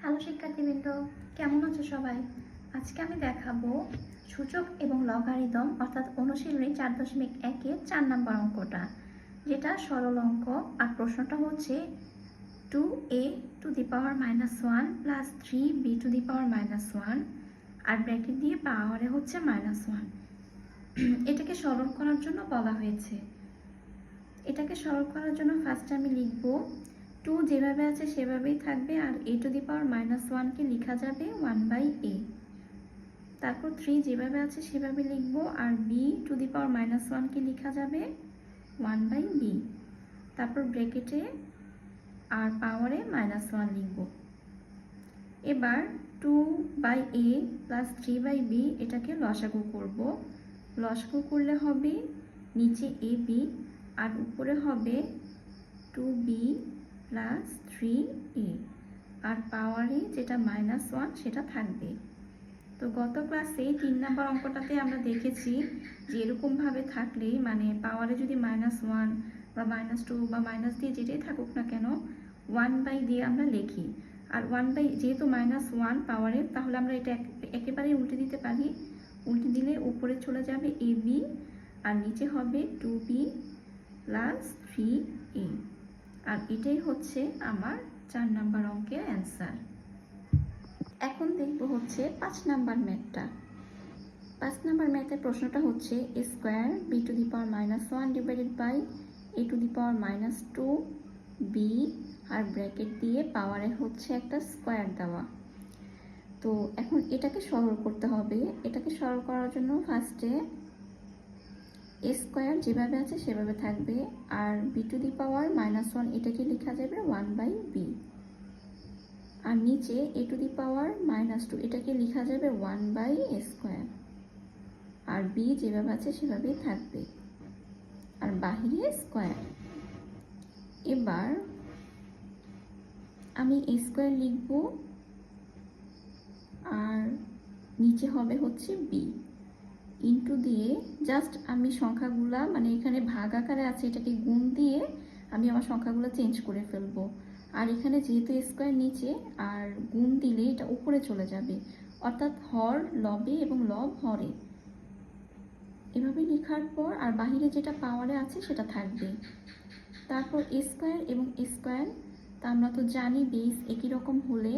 Hello শিক্ষার্থীবৃন্দ, কেমন আছো সবাই? আজকে আমি দেখাবো সূচক এবং লগারিদম অর্থাৎ অনুশীলনী 4.1-এর 4 নম্বর অঙ্কটা, যেটা সরল অঙ্ক। আর প্রশ্নটা হচ্ছে 2a⁻⁻1 প্লাস 3b⁻⁻1 আর ব্র্যাকেট দিয়ে পাওয়ারে হচ্ছে -1। এটাকে সরল করার জন্য বলা হয়েছে। এটাকে সরল করার জন্য ফার্স্টে আমি লিখব 2 যেভাবে আছে সেভাবেই থাকবে, আর a⁻−1 কে লেখা যাবে 1/a। তারপর 3 যেভাবে আছে সেভাবে লিখব, আর b⁻−1 কে লেখা যাবে 1/b। তারপর ব্র্যাকেটে আর পাওয়ারে -1 লিখব। এবার 2/a প্লাস 3/b এটাকে লসাগু করব। লসাগু করলে হবে নিচে ab আর উপরে হবে 2b প্লাস 3a, আর পাওয়ারে যেটা -1 সেটা থাকবে। তো গত ক্লাসে 3 নম্বর অঙ্কটাতে আমরা দেখেছি যে এরকমভাবে থাকলে, মানে পাওয়ারে যদি -1 বা -2 বা মাইনাস দিয়ে যেটাই থাকুক না কেন, 1/, দিয়ে আমরা লিখি। আর 1/, যেহেতু -1 পাওয়ারে, তাহলে আমরা এটা একেবারেই উল্টে দিতে পারি। উল্টে দিলে উপরে চলে যাবে ab আর নিচে হবে 2b প্লাস 3a। আর এটাই হচ্ছে আমার 4 নম্বর অঙ্কের অ্যান্সার। এখন দেখব হচ্ছে 5 নম্বর ম্যাথটা। 5 নম্বর ম্যাথের প্রশ্নটা হচ্ছে a square b⁻−1 divided by a⁻−2b, আর ব্র্যাকেট দিয়ে পাওয়ারে হচ্ছে একটা স্কোয়ার দেওয়া। তো এখন এটাকে সরল করতে হবে। এটাকে সরল করার জন্য ফার্স্টে a স্কোয়ার যেভাবে আছে সেভাবে থাকবে, আর b⁻−1 এটাকে লেখা যাবে 1/b, আর নিচে a⁻−2 এটাকে লেখা যাবে 1/a স্কোয়ার, আর b যেভাবে আছে সেভাবেই থাকবে, আর বাহিরে স্কোয়ার। এবার আমি a স্কোয়ার লিখব, আর নিচে হবে হচ্ছে b ইন্টু দিয়ে জাস্ট আমি সংখ্যাগুলা, মানে এখানে ভাগ আকারে আছে, এটাকে গুণ দিয়ে আমি আমার সংখ্যাগুলো চেঞ্জ করে ফেলবো। আর এখানে যেহেতু স্কোয়ার নিচে, আর গুণ দিলে এটা উপরে চলে যাবে, অর্থাৎ হর লবে এবং লব হরে। এভাবে লেখার পর আর বাহিরে যেটা পাওয়ারে আছে সেটা থাকবে। তারপর a স্কোয়ার এবং a স্কোয়ার, তা আমরা তো জানি বেস একই রকম হলে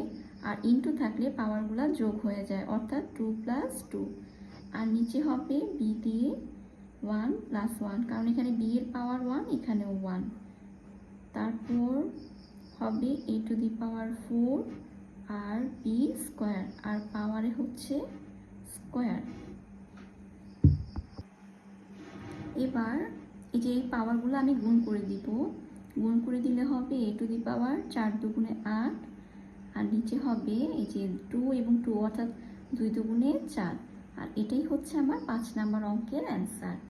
আর ইন্টু থাকলে পাওয়ারগুলো যোগ হয়ে যায়, অর্থাৎ 2 + 2। আর নিচে হবে b দিয়ে 1 + 1, কারণ এখানে b এর পাওয়ার 1, এখানেও 1। তারপর হবে a⁴ আর b স্কোয়ার, আর পাওয়ারে হচ্ছে স্কোয়ার। এবার এই যে এই পাওয়ারগুলো আমি গুণ করে দিব। গুণ করে দিলে হবে a⁴ 4 × 8, আর নিচে হবে এই যে 2 এবং 2 অর্থাৎ 2 × 4। আর এটাই হচ্ছে আমার 5 নম্বর অঙ্কের অ্যান্সার।